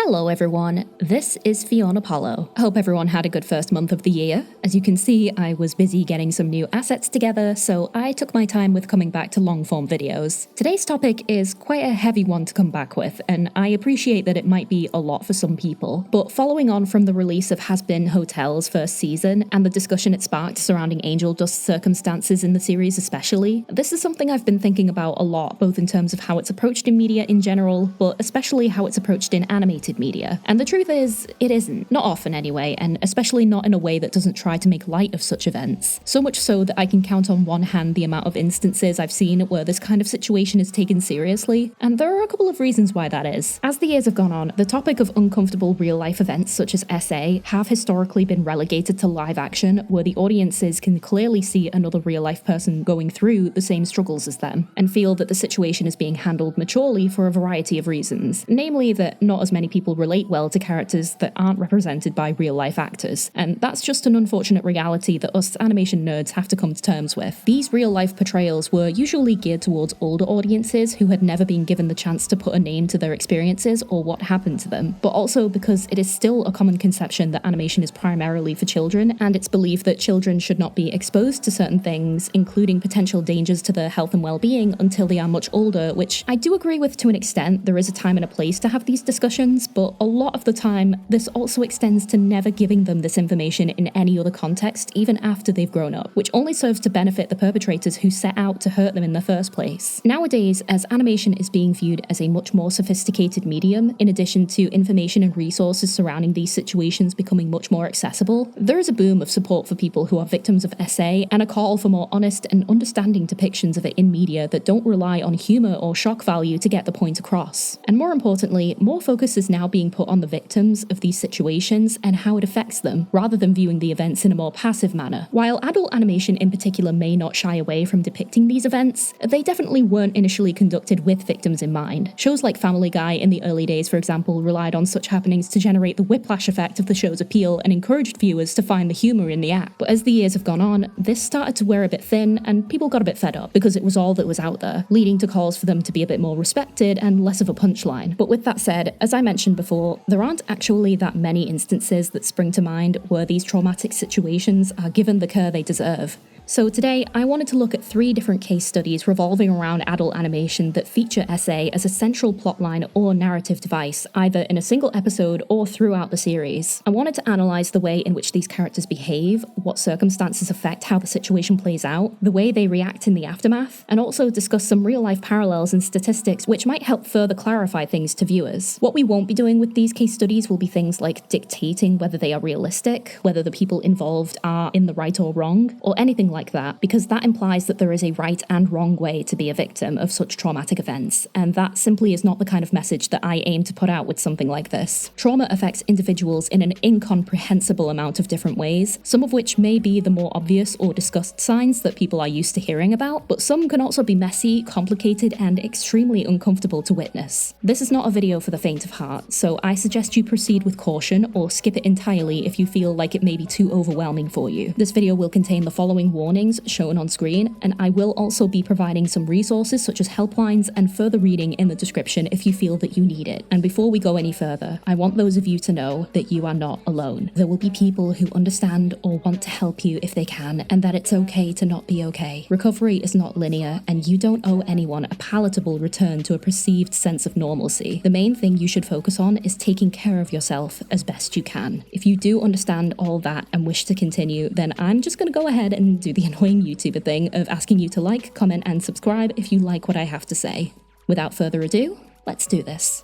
Hello everyone, this is Fionapollo. I hope everyone had a good first month of the year. As you can see, I was busy getting some new assets together, so I took my time with coming back to long-form videos. Today's topic is quite a heavy one to come back with, and I appreciate that it might be a lot for some people. But following on from the release of Has Been Hotel's first season, and the discussion it sparked surrounding angel dust circumstances in the series especially, this is something I've been thinking about a lot, both in terms of how it's approached in media in general, but especially how it's approached in animated media. And the truth is, it isn't. Not often anyway, and especially not in a way that doesn't try to make light of such events. So much so that I can count on one hand the amount of instances I've seen where this kind of situation is taken seriously, and there are a couple of reasons why that is. As the years have gone on, the topic of uncomfortable real-life events such as SA have historically been relegated to live action, where the audiences can clearly see another real-life person going through the same struggles as them, and feel that the situation is being handled maturely for a variety of reasons. Namely that not as many people relate well to characters that aren't represented by real-life actors, and that's just an unfortunate reality that us animation nerds have to come to terms with. These real-life portrayals were usually geared towards older audiences who had never been given the chance to put a name to their experiences or what happened to them, but also because it is still a common conception that animation is primarily for children, and it's believed that children should not be exposed to certain things, including potential dangers to their health and well-being, until they are much older, which I do agree with to an extent. There is a time and a place to have these discussions, but a lot of the time, this also extends to never giving them this information in any other context, even after they've grown up, which only serves to benefit the perpetrators who set out to hurt them in the first place. Nowadays, as animation is being viewed as a much more sophisticated medium, in addition to information and resources surrounding these situations becoming much more accessible, there is a boom of support for people who are victims of SA, and a call for more honest and understanding depictions of it in media that don't rely on humour or shock value to get the point across. And more importantly, more focus is now being put on the victims of these situations and how it affects them, rather than viewing the events in a more passive manner. While adult animation in particular may not shy away from depicting these events, they definitely weren't initially conducted with victims in mind. Shows like Family Guy in the early days, for example, relied on such happenings to generate the whiplash effect of the show's appeal and encouraged viewers to find the humour in the act. But as the years have gone on, this started to wear a bit thin, and people got a bit fed up because it was all that was out there, leading to calls for them to be a bit more respected and less of a punchline. But with that said, as I mentioned before, there aren't actually that many instances that spring to mind where these traumatic situations are given the care they deserve. So today, I wanted to look at 3 different case studies revolving around adult animation that feature SA as a central plotline or narrative device, either in a single episode or throughout the series. I wanted to analyse the way in which these characters behave, what circumstances affect how the situation plays out, the way they react in the aftermath, and also discuss some real-life parallels and statistics which might help further clarify things to viewers. What we won't be doing with these case studies will be things like dictating whether they are realistic, whether the people involved are in the right or wrong, or anything like that, because that implies that there is a right and wrong way to be a victim of such traumatic events, and that simply is not the kind of message that I aim to put out with something like this. Trauma affects individuals in an incomprehensible amount of different ways, some of which may be the more obvious or discussed signs that people are used to hearing about, but some can also be messy, complicated, and extremely uncomfortable to witness. This is not a video for the faint of heart, so I suggest you proceed with caution or skip it entirely if you feel like it may be too overwhelming for you. This video will contain the following warnings shown on screen, and I will also be providing some resources such as Helplines and further reading in the description if you feel that you need it. And before we go any further, I want those of you to know that you are not alone. There will be people who understand or want to help you if they can, and that it's okay to not be okay. Recovery is not linear, and you don't owe anyone a palatable return to a perceived sense of normalcy. The main thing you should focus on is taking care of yourself as best you can. If you do understand all that and wish to continue, then I'm just going to go ahead and do the annoying YouTuber thing of asking you to like, comment, and subscribe if you like what I have to say. Without further ado, let's do this.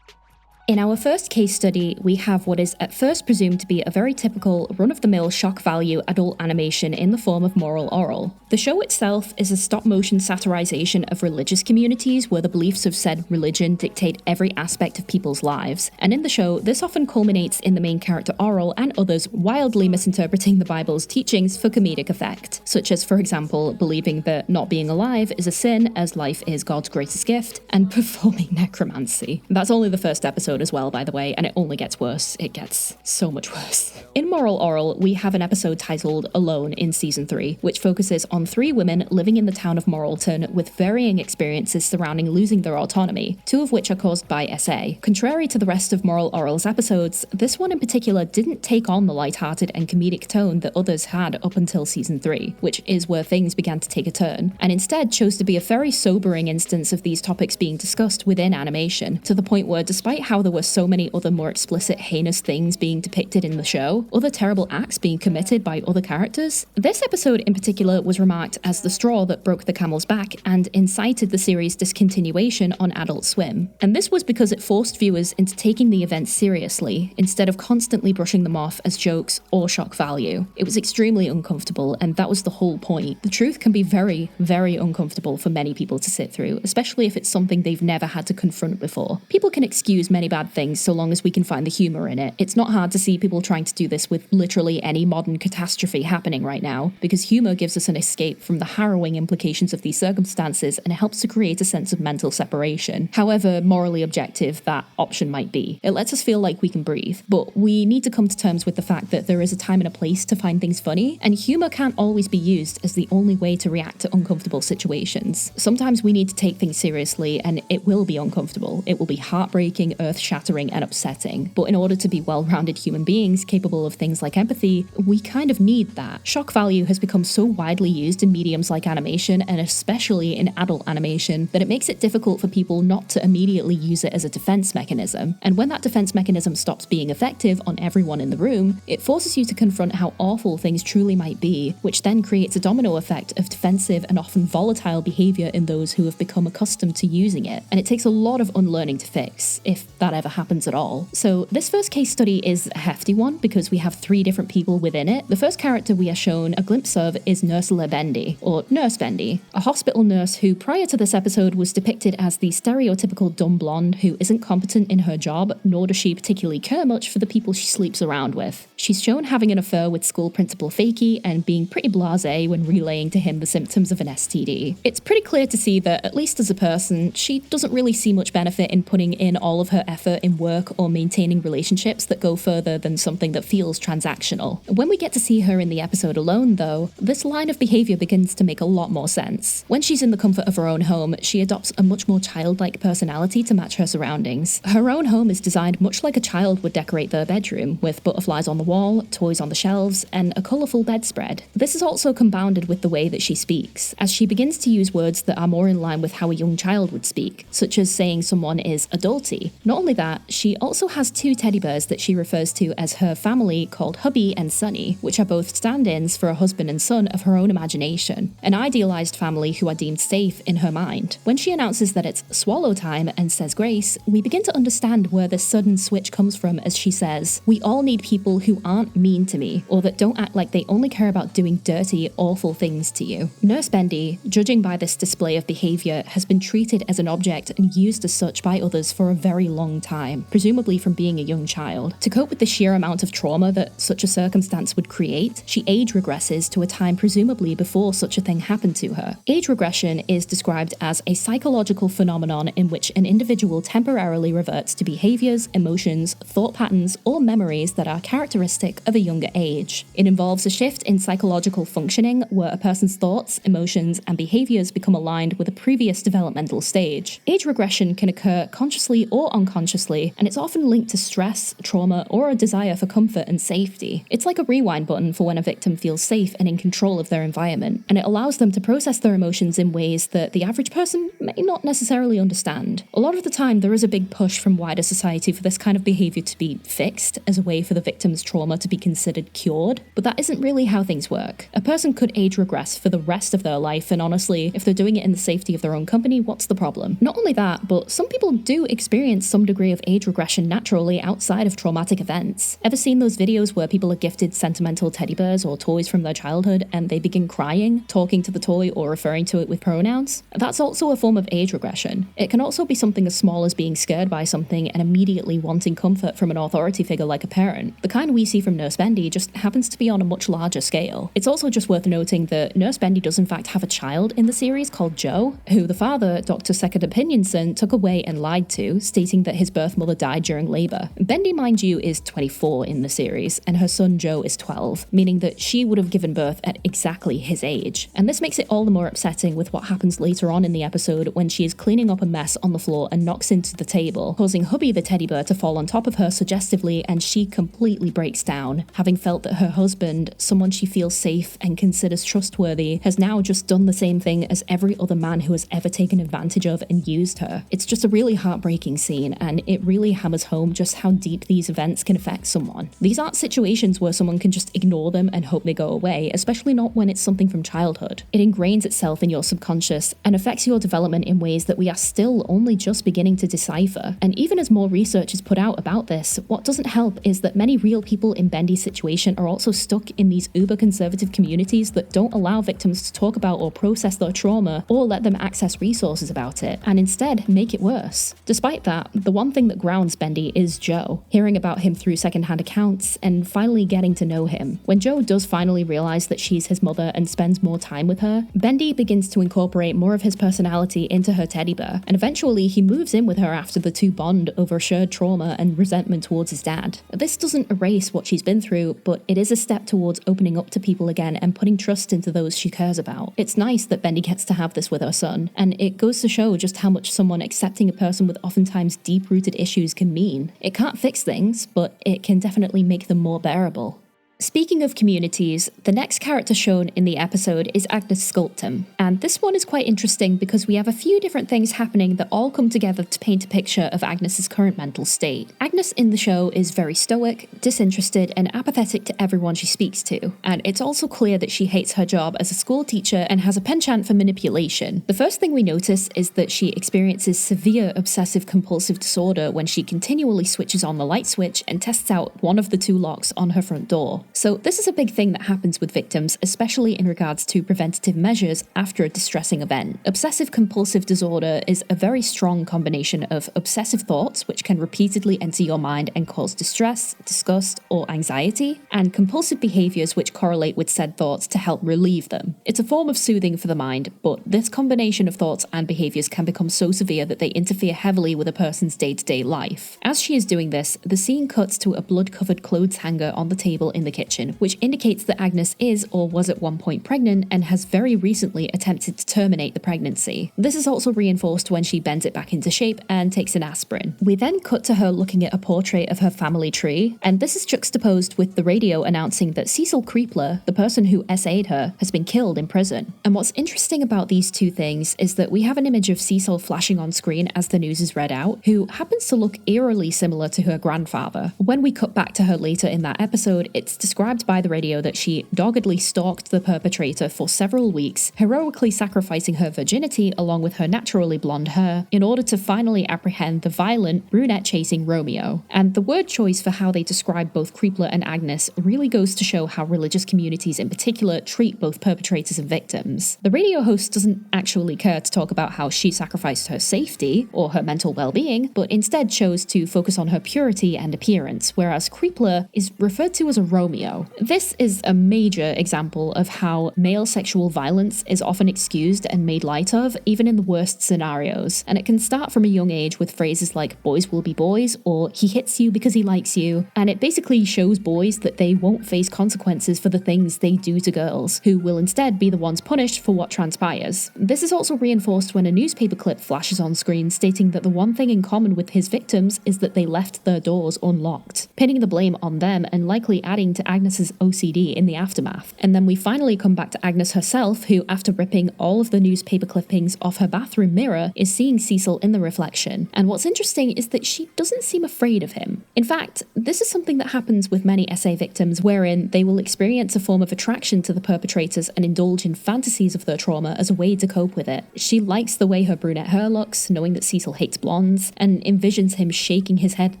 In our first case study, we have what is at first presumed to be a very typical run-of-the-mill shock value adult animation in the form of Moral Oral. The show itself is a stop-motion satirization of religious communities where the beliefs of said religion dictate every aspect of people's lives, and in the show, this often culminates in the main character Oral and others wildly misinterpreting the Bible's teachings for comedic effect, such as, for example, believing that not being alive is a sin as life is God's greatest gift, and performing necromancy. That's only the first episode episode as well, by the way, and it only gets worse. It gets so much worse. In Moral Oral, we have an episode titled Alone in Season 3, which focuses on 3 women living in the town of Moralton with varying experiences surrounding losing their autonomy, 2 of which are caused by SA. Contrary to the rest of Moral Oral's episodes, this one in particular didn't take on the lighthearted and comedic tone that others had up until Season 3, which is where things began to take a turn, and instead chose to be a very sobering instance of these topics being discussed within animation, to the point where despite how there were so many other more explicit, heinous things being depicted in the show, other terrible acts being committed by other characters, this episode in particular was remarked as the straw that broke the camel's back and incited the series' discontinuation on Adult Swim. And this was because it forced viewers into taking the events seriously, instead of constantly brushing them off as jokes or shock value. It was extremely uncomfortable, and that was the whole point. The truth can be very, very uncomfortable for many people to sit through, especially if it's something they've never had to confront before. People can excuse many bad things so long as we can find the humor in it. It's not hard to see people trying to do this with literally any modern catastrophe happening right now, because humor gives us an escape from the harrowing implications of these circumstances and it helps to create a sense of mental separation. However morally objective that option might be, it lets us feel like we can breathe. But we need to come to terms with the fact that there is a time and a place to find things funny, and humor can't always be used as the only way to react to uncomfortable situations. Sometimes we need to take things seriously, and it will be uncomfortable. It will be heartbreaking, earth-shattering, and upsetting. But in order to be well-rounded human beings capable of things like empathy, we kind of need that. Shock value has become so widely used in mediums like animation, and especially in adult animation, that it makes it difficult for people not to immediately use it as a defense mechanism. And when that defense mechanism stops being effective on everyone in the room, it forces you to confront how awful things truly might be, which then creates a domino effect of defensive and often volatile behavior in those who have become accustomed to using it. And it takes a lot of unlearning to fix, if that ever happens at all. So this first case study is a hefty one because we have 3 different people within it. The first character we are shown a glimpse of is Nurse Bendy, or Nurse Bendy, a hospital nurse who prior to this episode was depicted as the stereotypical dumb blonde who isn't competent in her job, nor does she particularly care much for the people she sleeps around with. She's shown having an affair with school principal Fakey and being pretty blasé when relaying to him the symptoms of an STD. It's pretty clear to see that, at least as a person, she doesn't really see much benefit in putting in all of her effort in work or maintaining relationships that go further than something that feels transactional. When we get to see her in the episode alone, though, this line of behavior begins to make a lot more sense. When she's in the comfort of her own home, she adopts a much more childlike personality to match her surroundings. Her own home is designed much like a child would decorate their bedroom, with butterflies on the wall, toys on the shelves, and a colourful bedspread. This is also compounded with the way that she speaks, as she begins to use words that are more in line with how a young child would speak, such as saying someone is adulty. Not only that, she also has 2 teddy bears that she refers to as her family called Hubby and Sonny, which are both stand-ins for a husband and son of her own imagination, an idealised family who are deemed safe in her mind. When she announces that it's swallow time and says grace, we begin to understand where this sudden switch comes from, as she says, "We all need people who aren't mean to me, or that don't act like they only care about doing dirty, awful things to you." Nurse Bendy, judging by this display of behaviour, has been treated as an object and used as such by others for a very long time, presumably from being a young child. To cope with the sheer amount of trauma that such a circumstance would create, she age regresses to a time presumably before such a thing happened to her. Age regression is described as a psychological phenomenon in which an individual temporarily reverts to behaviours, emotions, thought patterns, or memories that are characteristic of a younger age. It involves a shift in psychological functioning where a person's thoughts, emotions, and behaviours become aligned with a previous developmental stage. Age regression can occur consciously or unconsciously, and it's often linked to stress, trauma, or a desire for comfort and safety. It's like a rewind button for when a victim feels safe and in control of their environment, and it allows them to process their emotions in ways that the average person may not necessarily understand. A lot of the time, there is a big push from wider society for this kind of behaviour to be fixed as a way for the victim's trauma to be considered cured, but that isn't really how things work. A person could age regress for the rest of their life, and honestly, if they're doing it in the safety of their own company, what's the problem? Not only that, but some people do experience some degree of age regression naturally outside of traumatic events. Ever seen those videos where people are gifted sentimental teddy bears or toys from their childhood and they begin crying, talking to the toy, or referring to it with pronouns? That's also a form of age regression. It can also be something as small as being scared by something and immediately wanting comfort from an authority figure like a parent, the kind we you see from Nurse Bendy just happens to be on a much larger scale. It's also just worth noting that Nurse Bendy does in fact have a child in the series called Joe, who the father, Dr. Second Opinionson, took away and lied to, stating that his birth mother died during labor. Bendy, mind you, is 24 in the series, and her son Joe is 12, meaning that she would have given birth at exactly his age. And this makes it all the more upsetting with what happens later on in the episode when she is cleaning up a mess on the floor and knocks into the table, causing Hubby the teddy bear to fall on top of her suggestively, and she completely breaks down, having felt that her husband, someone she feels safe and considers trustworthy, has now just done the same thing as every other man who has ever taken advantage of and used her. It's just a really heartbreaking scene, and it really hammers home just how deep these events can affect someone. These aren't situations where someone can just ignore them and hope they go away, especially not when it's something from childhood. It ingrains itself in your subconscious and affects your development in ways that we are still only just beginning to decipher. And even as more research is put out about this, what doesn't help is that many real people in Bendy's situation are also stuck in these uber-conservative communities that don't allow victims to talk about or process their trauma or let them access resources about it, and instead make it worse. Despite that, the one thing that grounds Bendy is Joe, hearing about him through secondhand accounts and finally getting to know him. When Joe does finally realize that she's his mother and spends more time with her, Bendy begins to incorporate more of his personality into her teddy bear, and eventually he moves in with her after the two bond over shared trauma and resentment towards his dad. This doesn't erase what she's been through, but it is a step towards opening up to people again and putting trust into those she cares about. It's nice that Bendy gets to have this with her son, and it goes to show just how much someone accepting a person with oftentimes deep-rooted issues can mean. It can't fix things, but it can definitely make them more bearable. Speaking of communities, the next character shown in the episode is Agnes Sculptham, and this one is quite interesting because we have a few different things happening that all come together to paint a picture of Agnes's current mental state. Agnes in the show is very stoic, disinterested, and apathetic to everyone she speaks to, and it's also clear that she hates her job as a school teacher and has a penchant for manipulation. The first thing we notice is that she experiences severe obsessive-compulsive disorder when she continually switches on the light switch and tests out one of the two locks on her front door. So this is a big thing that happens with victims, especially in regards to preventative measures after a distressing event. Obsessive-compulsive disorder is a very strong combination of obsessive thoughts, which can repeatedly enter your mind and cause distress, disgust, or anxiety, and compulsive behaviors which correlate with said thoughts to help relieve them. It's a form of soothing for the mind, but this combination of thoughts and behaviors can become so severe that they interfere heavily with a person's day-to-day life. As she is doing this, the scene cuts to a blood-covered clothes hanger on the table in the kitchen, which indicates that Agnes is or was at one point pregnant and has very recently attempted to terminate the pregnancy. This is also reinforced when she bends it back into shape and takes an aspirin. We then cut to her looking at a portrait of her family tree, and this is juxtaposed with the radio announcing that Cecil Creepler, the person who SA'd her, has been killed in prison. And what's interesting about these two things is that we have an image of Cecil flashing on screen as the news is read out, who happens to look eerily similar to her grandfather. When we cut back to her later in that episode, it's described by the radio that she doggedly stalked the perpetrator for several weeks, heroically sacrificing her virginity along with her naturally blonde hair in order to finally apprehend the violent, brunette-chasing Romeo. And the word choice for how they describe both Creepler and Agnes really goes to show how religious communities in particular treat both perpetrators and victims. The radio host doesn't actually care to talk about how she sacrificed her safety or her mental well-being, but instead chose to focus on her purity and appearance, whereas Creepler is referred to as a Romeo. This is a major example of how male sexual violence is often excused and made light of, even in the worst scenarios. And it can start from a young age with phrases like boys will be boys or he hits you because he likes you. And it basically shows boys that they won't face consequences for the things they do to girls, who will instead be the ones punished for what transpires. This is also reinforced when a newspaper clip flashes on screen stating that the one thing in common with his victims is that they left their doors unlocked, pinning the blame on them and likely adding to Agnes's OCD in the aftermath. And then we finally come back to Agnes herself, who, after ripping all of the newspaper clippings off her bathroom mirror, is seeing Cecil in the reflection. And what's interesting is that she doesn't seem afraid of him. In fact, this is something that happens with many SA victims, wherein they will experience a form of attraction to the perpetrators and indulge in fantasies of their trauma as a way to cope with it. She likes the way her brunette hair looks, knowing that Cecil hates blondes, and envisions him shaking his head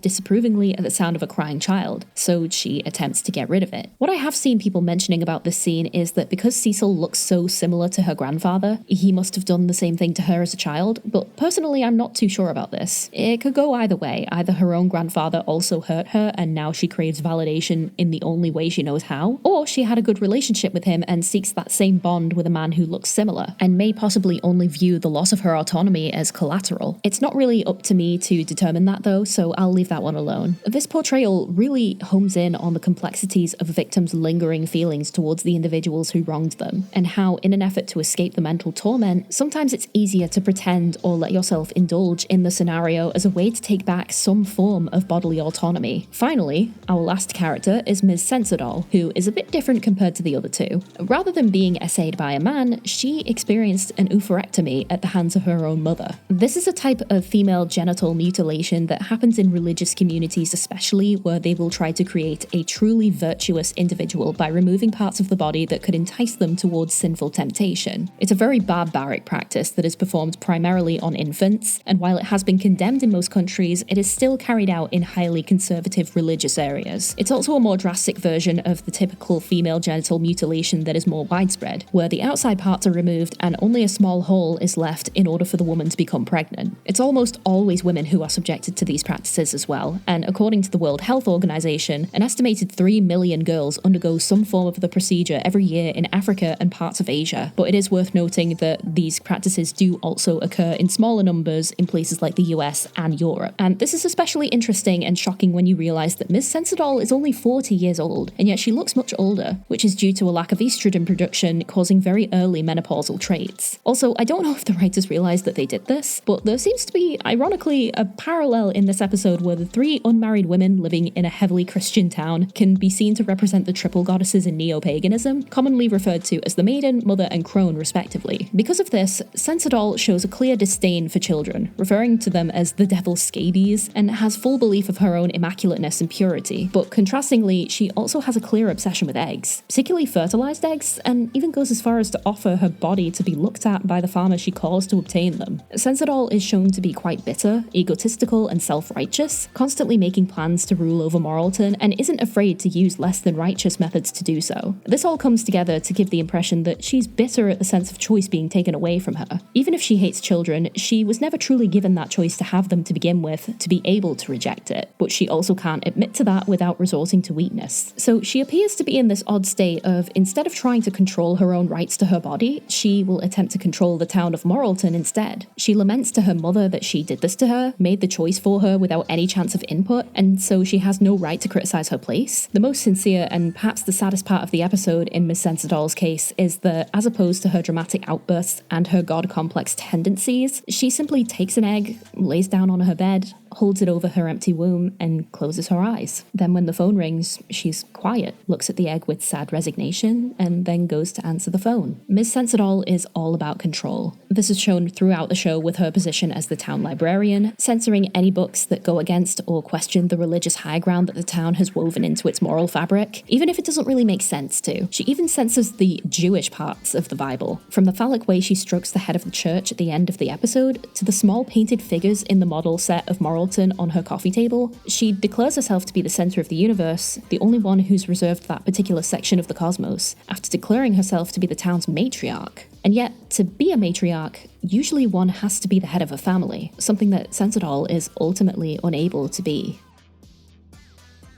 disapprovingly at the sound of a crying child, so she attempts to get rid of of it. What I have seen people mentioning about this scene is that because Cecil looks so similar to her grandfather, he must have done the same thing to her as a child, but personally I'm not too sure about this. It could go either way. Either her own grandfather also hurt her and now she craves validation in the only way she knows how, or she had a good relationship with him and seeks that same bond with a man who looks similar, and may possibly only view the loss of her autonomy as collateral. It's not really up to me to determine that though, so I'll leave that one alone. This portrayal really homes in on the complexities of victims' lingering feelings towards the individuals who wronged them, and how in an effort to escape the mental torment, sometimes it's easier to pretend or let yourself indulge in the scenario as a way to take back some form of bodily autonomy. Finally, our last character is Ms. Censordoll, who is a bit different compared to the other two. Rather than being essayed by a man, she experienced an oophorectomy at the hands of her own mother. This is a type of female genital mutilation that happens in religious communities especially, where they will try to create a truly virtuous individual by removing parts of the body that could entice them towards sinful temptation. It's a very barbaric practice that is performed primarily on infants, and while it has been condemned in most countries, it is still carried out in highly conservative religious areas. It's also a more drastic version of the typical female genital mutilation that is more widespread, where the outside parts are removed and only a small hole is left in order for the woman to become pregnant. It's almost always women who are subjected to these practices as well, and according to the World Health Organization, an estimated 3 million girls undergo some form of the procedure every year in Africa and parts of Asia. But it is worth noting that these practices do also occur in smaller numbers in places like the US and Europe. And this is especially interesting and shocking when you realise that Ms. Censordoll is only 40 years old, and yet she looks much older, which is due to a lack of estrogen production causing very early menopausal traits. Also, I don't know if the writers realised that they did this, but there seems to be, ironically, a parallel in this episode where the three unmarried women living in a heavily Christian town can be seen to represent the triple goddesses in neo-paganism, commonly referred to as the Maiden, Mother and Crone respectively. Because of this, Censordoll shows a clear disdain for children, referring to them as the devil's scabies, and has full belief of her own immaculateness and purity. But contrastingly, she also has a clear obsession with eggs, particularly fertilized eggs, and even goes as far as to offer her body to be looked at by the farmers she calls to obtain them. Censordoll is shown to be quite bitter, egotistical and self-righteous, constantly making plans to rule over Moralton, and isn't afraid to use less than righteous methods to do so. This all comes together to give the impression that she's bitter at the sense of choice being taken away from her. Even if she hates children, she was never truly given that choice to have them to begin with, to be able to reject it. But she also can't admit to that without resorting to weakness. So she appears to be in this odd state of, instead of trying to control her own rights to her body, she will attempt to control the town of Moralton instead. She laments to her mother that she did this to her, made the choice for her without any chance of input, and so she has no right to criticize her place. The most sincere and perhaps the saddest part of the episode in Miss Censordoll's case is that, as opposed to her dramatic outbursts and her god complex tendencies, she simply takes an egg, lays down on her bed, holds it over her empty womb, and closes her eyes. Then when the phone rings, she's quiet, looks at the egg with sad resignation, and then goes to answer the phone. Ms. Censordoll is all about control. This is shown throughout the show with her position as the town librarian, censoring any books that go against or question the religious high ground that the town has woven into its moral fabric, even if it doesn't really make sense to. She even censors the Jewish parts of the Bible, from the phallic way she strokes the head of the church at the end of the episode, to the small painted figures in the model set of Moralton on her coffee table. She declares herself to be the center of the universe, the only one who's reserved that particular section of the cosmos, after declaring herself to be the town's matriarch. And yet, to be a matriarch, usually one has to be the head of a family, something that Censordoll is ultimately unable to be.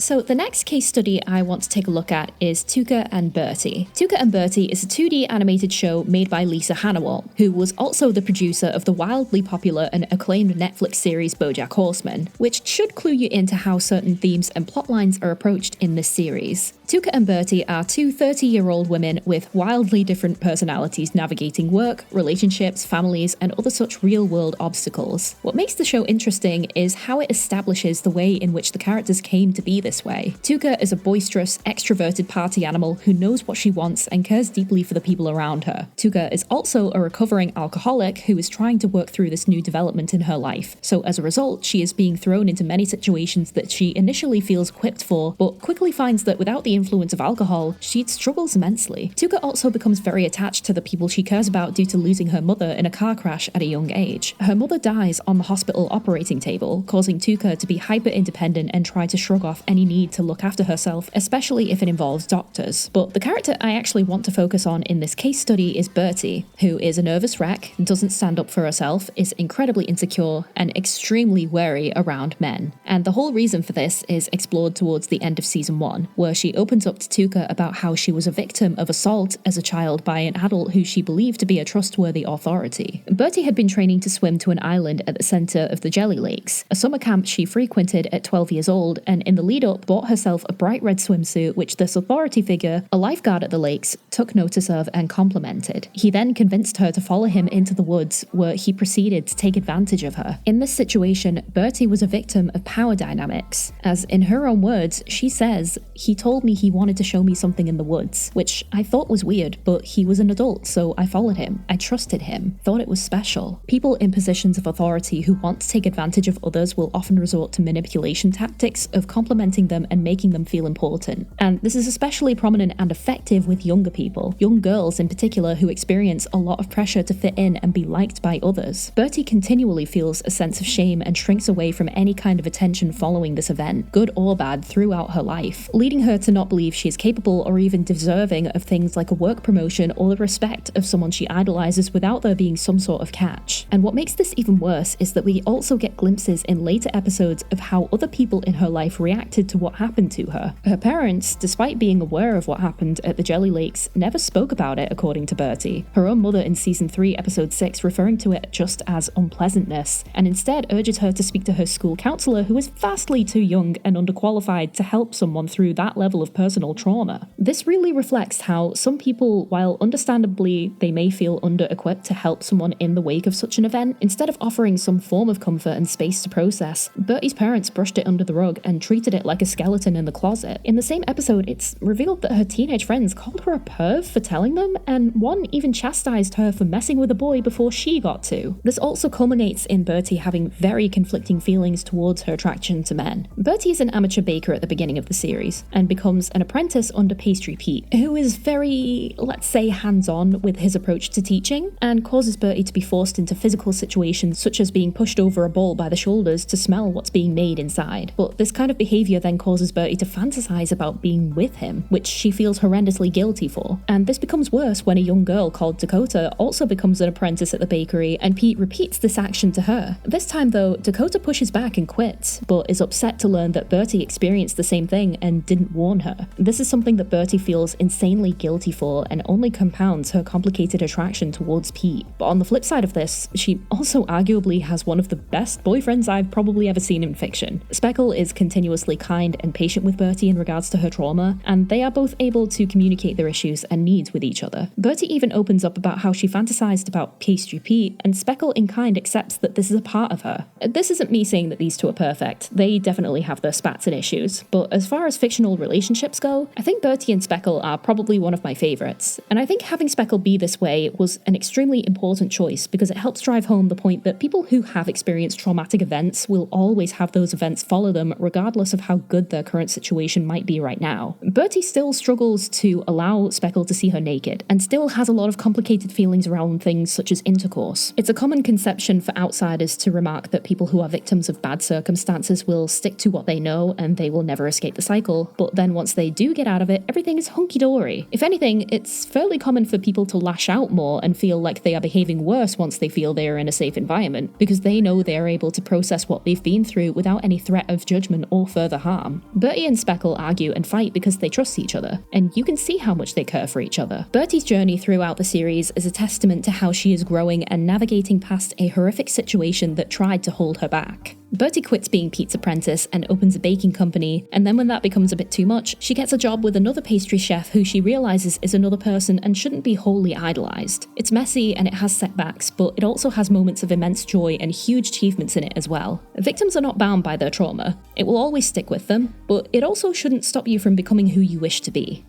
So the next case study I want to take a look at is Tuca and Bertie. Tuca and Bertie is a 2D animated show made by Lisa Hannawalt, who was also the producer of the wildly popular and acclaimed Netflix series BoJack Horseman, which should clue you into how certain themes and plotlines are approached in this series. Tuca and Bertie are two 30-year-old women with wildly different personalities navigating work, relationships, families, and other such real-world obstacles. What makes the show interesting is how it establishes the way in which the characters came to be this way. Tuca is a boisterous, extroverted party animal who knows what she wants and cares deeply for the people around her. Tuca is also a recovering alcoholic who is trying to work through this new development in her life, so as a result, she is being thrown into many situations that she initially feels equipped for, but quickly finds that without the influence of alcohol, she struggles immensely. Tuca also becomes very attached to the people she cares about due to losing her mother in a car crash at a young age. Her mother dies on the hospital operating table, causing Tuca to be hyper-independent and try to shrug off any any need to look after herself, especially if it involves doctors. But the character I actually want to focus on in this case study is Bertie, who is a nervous wreck, doesn't stand up for herself, is incredibly insecure, and extremely wary around men. And the whole reason for this is explored towards the end of season 1, where she opens up to Tuca about how she was a victim of assault as a child by an adult who she believed to be a trustworthy authority. Bertie had been training to swim to an island at the center of the Jelly Lakes, a summer camp she frequented at 12 years old, and in the lead-up bought herself a bright red swimsuit which this authority figure, a lifeguard at the lakes, took notice of and complimented. He then convinced her to follow him into the woods, where he proceeded to take advantage of her. In this situation, Bertie was a victim of power dynamics, as in her own words, she says, "He told me he wanted to show me something in the woods," which I thought was weird, but he was an adult, so I followed him. I trusted him, thought it was special. People in positions of authority who want to take advantage of others will often resort to manipulation tactics of complimenting them and making them feel important. And this is especially prominent and effective with younger people, young girls in particular who experience a lot of pressure to fit in and be liked by others. Bertie continually feels a sense of shame and shrinks away from any kind of attention following this event, good or bad, throughout her life, leading her to not believe she is capable or even deserving of things like a work promotion or the respect of someone she idolizes without there being some sort of catch. And what makes this even worse is that we also get glimpses in later episodes of how other people in her life reacted to what happened to her. Her parents, despite being aware of what happened at the Jelly Lakes, never spoke about it, according to Bertie. Her own mother in season 3, episode 6, referring to it just as unpleasantness, and instead urges her to speak to her school counselor, who is vastly too young and underqualified to help someone through that level of personal trauma. This really reflects how some people, while understandably they may feel under-equipped to help someone in the wake of such an event, instead of offering some form of comfort and space to process, Bertie's parents brushed it under the rug and treated it like a skeleton in the closet. In the same episode, it's revealed that her teenage friends called her a perv for telling them, and one even chastised her for messing with a boy before she got to. This also culminates in Bertie having very conflicting feelings towards her attraction to men. Bertie is an amateur baker at the beginning of the series, and becomes an apprentice under Pastry Pete, who is very, let's say, hands-on with his approach to teaching, and causes Bertie to be forced into physical situations such as being pushed over a bowl by the shoulders to smell what's being made inside. But this kind of behaviour then causes Bertie to fantasize about being with him, which she feels horrendously guilty for. And this becomes worse when a young girl called Dakota also becomes an apprentice at the bakery, and Pete repeats this action to her. This time though, Dakota pushes back and quits, but is upset to learn that Bertie experienced the same thing and didn't warn her. This is something that Bertie feels insanely guilty for, and only compounds her complicated attraction towards Pete. But on the flip side of this, she also arguably has one of the best boyfriends I've probably ever seen in fiction. Speckle is continuously kind and patient with Bertie in regards to her trauma, and they are both able to communicate their issues and needs with each other. Bertie even opens up about how she fantasized about Pastry Pete, and Speckle in kind accepts that this is a part of her. This isn't me saying that these two are perfect. They definitely have their spats and issues, but as far as fictional relationships go, I think Bertie and Speckle are probably one of my favourites. And I think having Speckle be this way was an extremely important choice because it helps drive home the point that people who have experienced traumatic events will always have those events follow them regardless of how good their current situation might be right now. Bertie still struggles to allow Speckle to see her naked, and still has a lot of complicated feelings around things such as intercourse. It's a common conception for outsiders to remark that people who are victims of bad circumstances will stick to what they know and they will never escape the cycle, but then once they do get out of it, everything is hunky-dory. If anything, it's fairly common for people to lash out more and feel like they are behaving worse once they feel they are in a safe environment, because they know they are able to process what they've been through without any threat of judgment or further harm. Bertie and Speckle argue and fight because they trust each other, and you can see how much they care for each other. Bertie's journey throughout the series is a testament to how she is growing and navigating past a horrific situation that tried to hold her back. Bertie quits being Pete's apprentice and opens a baking company, and then when that becomes a bit too much, she gets a job with another pastry chef who she realises is another person and shouldn't be wholly idolised. It's messy and it has setbacks, but it also has moments of immense joy and huge achievements in it as well. Victims are not bound by their trauma. It will always stick with them, but it also shouldn't stop you from becoming who you wish to be.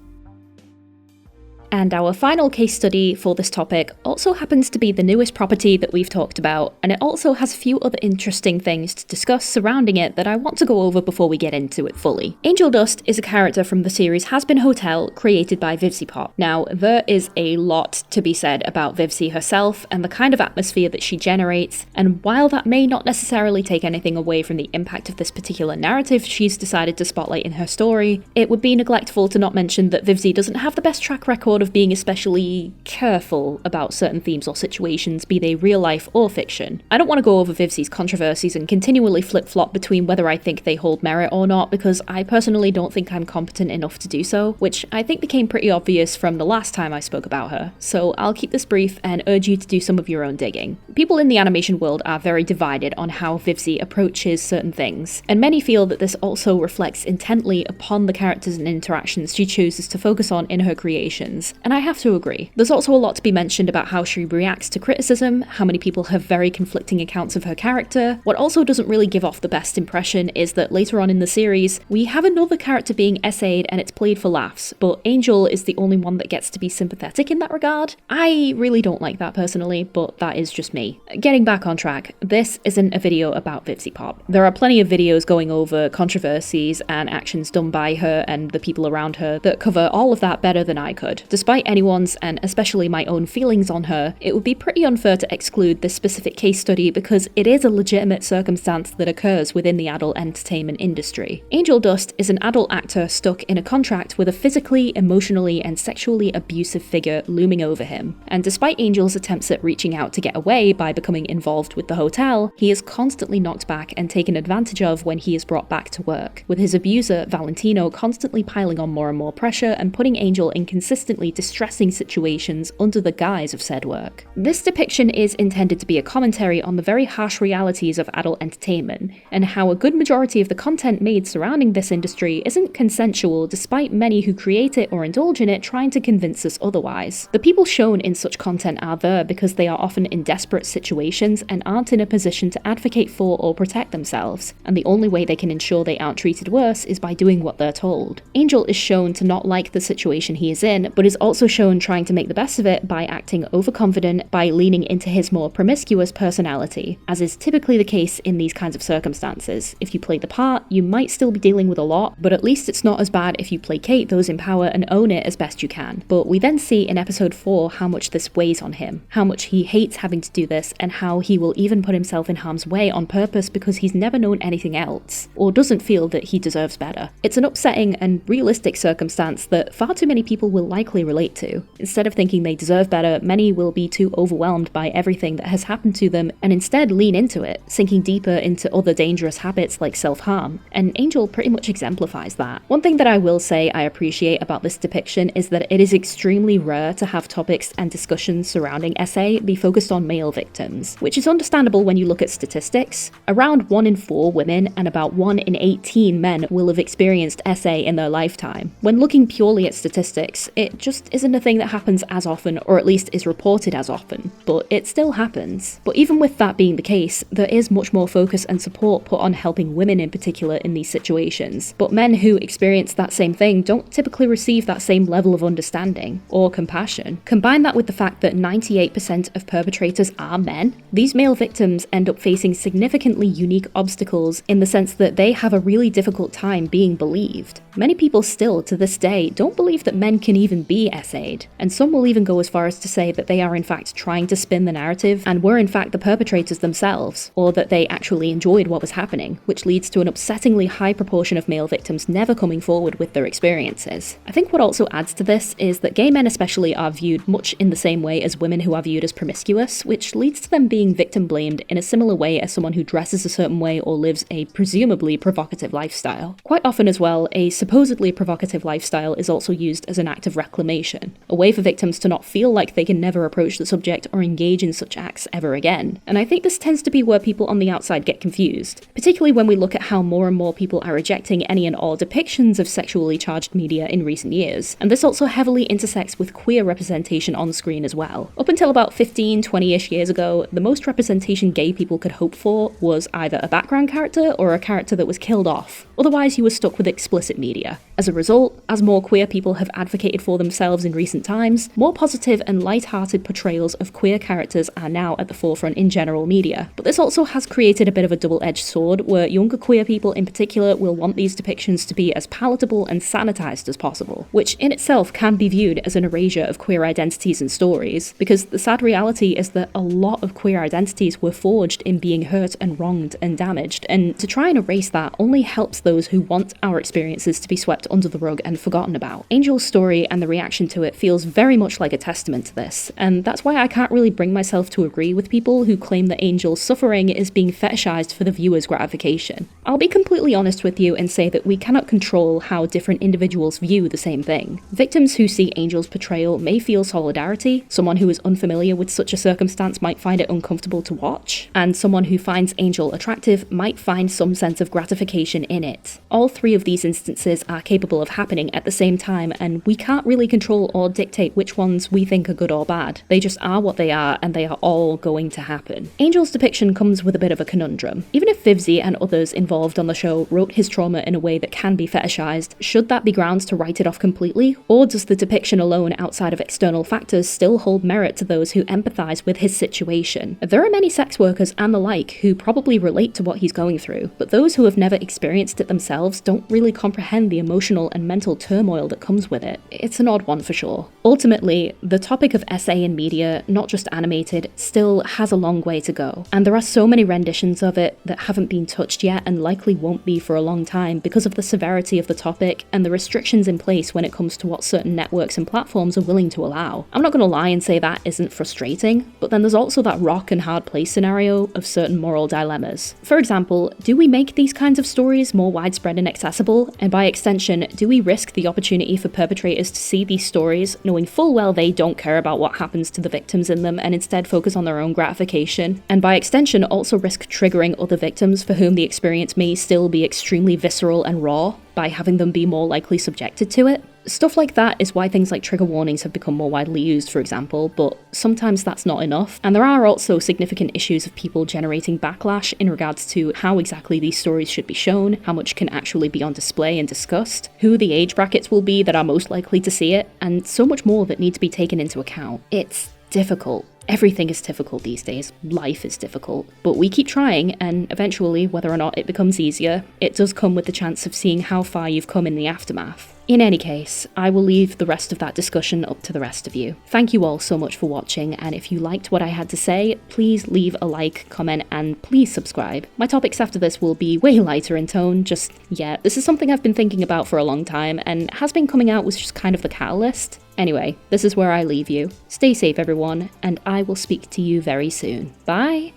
And our final case study for this topic also happens to be the newest property that we've talked about, and it also has a few other interesting things to discuss surrounding it that I want to go over before we get into it fully. Angel Dust is a character from the series Has Been Hotel, created by Vivziepop. Now, there is a lot to be said about Vivzie herself and the kind of atmosphere that she generates, and while that may not necessarily take anything away from the impact of this particular narrative she's decided to spotlight in her story, it would be neglectful to not mention that Vivzie doesn't have the best track record of being especially careful about certain themes or situations, be they real life or fiction. I don't want to go over Vivzie's controversies and continually flip-flop between whether I think they hold merit or not, because I personally don't think I'm competent enough to do so, which I think became pretty obvious from the last time I spoke about her, so I'll keep this brief and urge you to do some of your own digging. People in the animation world are very divided on how Vivzie approaches certain things, and many feel that this also reflects intently upon the characters and interactions she chooses to focus on in her creations, and I have to agree. There's also a lot to be mentioned about how she reacts to criticism, how many people have very conflicting accounts of her character. What also doesn't really give off the best impression is that later on in the series, we have another character being essayed and it's played for laughs, but Angel is the only one that gets to be sympathetic in that regard. I really don't like that personally, but that is just me. Getting back on track, this isn't a video about Vivziepop. There are plenty of videos going over controversies and actions done by her and the people around her that cover all of that better than I could. Despite anyone's, and especially my own, feelings on her, it would be pretty unfair to exclude this specific case study because it is a legitimate circumstance that occurs within the adult entertainment industry. Angel Dust is an adult actor stuck in a contract with a physically, emotionally, and sexually abusive figure looming over him. And despite Angel's attempts at reaching out to get away by becoming involved with the hotel, he is constantly knocked back and taken advantage of when he is brought back to work, with his abuser, Valentino, constantly piling on more and more pressure and putting Angel in consistently distressing situations under the guise of said work. This depiction is intended to be a commentary on the very harsh realities of adult entertainment, and how a good majority of the content made surrounding this industry isn't consensual despite many who create it or indulge in it trying to convince us otherwise. The people shown in such content are there because they are often in desperate situations and aren't in a position to advocate for or protect themselves, and the only way they can ensure they aren't treated worse is by doing what they're told. Angel is shown to not like the situation he is in, but is also shown trying to make the best of it by acting overconfident, by leaning into his more promiscuous personality, as is typically the case in these kinds of circumstances. If you play the part, you might still be dealing with a lot, but at least it's not as bad if you placate those in power and own it as best you can. But we then see in episode 4 how much this weighs on him, how much he hates having to do this, and how he will even put himself in harm's way on purpose because he's never known anything else, or doesn't feel that he deserves better. It's an upsetting and realistic circumstance that far too many people will likely relate to. Instead of thinking they deserve better, many will be too overwhelmed by everything that has happened to them and instead lean into it, sinking deeper into other dangerous habits like self-harm, and Angel pretty much exemplifies that. One thing that I will say I appreciate about this depiction is that it is extremely rare to have topics and discussions surrounding SA be focused on male victims, which is understandable when you look at statistics. Around 1 in 4 women and about 1 in 18 men will have experienced SA in their lifetime. When looking purely at statistics, it just isn't a thing that happens as often, or at least is reported as often, but it still happens. But even with that being the case, there is much more focus and support put on helping women in particular in these situations, but men who experience that same thing don't typically receive that same level of understanding or compassion. Combine that with the fact that 98% of perpetrators are men, these male victims end up facing significantly unique obstacles in the sense that they have a really difficult time being believed. Many people still, to this day, don't believe that men can even be SA'd, and some will even go as far as to say that they are in fact trying to spin the narrative and were in fact the perpetrators themselves, or that they actually enjoyed what was happening, which leads to an upsettingly high proportion of male victims never coming forward with their experiences. I think what also adds to this is that gay men especially are viewed much in the same way as women who are viewed as promiscuous, which leads to them being victim blamed in a similar way as someone who dresses a certain way or lives a presumably provocative lifestyle. Quite often as well, a supposedly provocative lifestyle is also used as an act of reclamation, a way for victims to not feel like they can never approach the subject or engage in such acts ever again. And I think this tends to be where people on the outside get confused, particularly when we look at how more and more people are rejecting any and all depictions of sexually charged media in recent years, and this also heavily intersects with queer representation on screen as well. Up until about 15-20-ish years ago, the most representation gay people could hope for was either a background character or a character that was killed off. Otherwise, you were stuck with explicit media. As a result, as more queer people have advocated for themselves in recent times, more positive and light-hearted portrayals of queer characters are now at the forefront in general media. But this also has created a bit of a double-edged sword, where younger queer people in particular will want these depictions to be as palatable and sanitized as possible, which in itself can be viewed as an erasure of queer identities and stories, because the sad reality is that a lot of queer identities were forged in being hurt and wronged and damaged, and to try and erase that only helps those who want our experiences to be swept under the rug and forgotten about. Angel's story and the reaction to it feels very much like a testament to this, and that's why I can't really bring myself to agree with people who claim that Angel's suffering is being fetishized for the viewer's gratification. I'll be completely honest with you and say that we cannot control how different individuals view the same thing. Victims who see Angel's portrayal may feel solidarity, someone who is unfamiliar with such a circumstance might find it uncomfortable to watch, and someone who finds Angel attractive might find some sense of gratification in it. All three of these instances are capable of happening at the same time, and we can't really control or dictate which ones we think are good or bad. They just are what they are, and they are all going to happen. Angel's depiction comes with a bit of a conundrum. Even if Vivzy and others involved on the show wrote his trauma in a way that can be fetishized, should that be grounds to write it off completely? Or does the depiction alone outside of external factors still hold merit to those who empathize with his situation? There are many sex workers and the like who probably relate to what he's going through, but those who have never experienced it themselves don't really comprehend the emotional and mental turmoil that comes with it. It's an odd one for sure. Ultimately, the topic of SA in media, not just animated, still has a long way to go, and there are so many renditions of it that haven't been touched yet and likely won't be for a long time because of the severity of the topic and the restrictions in place when it comes to what certain networks and platforms are willing to allow. I'm not going to lie and say that isn't frustrating, but then there's also that rock and hard place scenario of certain moral dilemmas. For example, do we make these kinds of stories more widespread and accessible? And by extension, do we risk the opportunity for perpetrators to see these stories knowing full well they don't care about what happens to the victims in them and instead focus on their own gratification? And by extension, also risk triggering other victims for whom the experience may still be extremely visceral and raw by having them be more likely subjected to it? Stuff like that is why things like trigger warnings have become more widely used, for example, but sometimes that's not enough. And there are also significant issues of people generating backlash in regards to how exactly these stories should be shown, how much can actually be on display and discussed, who the age brackets will be that are most likely to see it, and so much more that need to be taken into account. It's difficult. Everything is difficult these days. Life is difficult. But we keep trying, and eventually, whether or not it becomes easier, it does come with the chance of seeing how far you've come in the aftermath. In any case, I will leave the rest of that discussion up to the rest of you. Thank you all so much for watching, and if you liked what I had to say, please leave a like, comment, and please subscribe. My topics after this will be way lighter in tone, this is something I've been thinking about for a long time, and has been coming out was just kind of the catalyst. Anyway, this is where I leave you. Stay safe everyone, and I will speak to you very soon. Bye!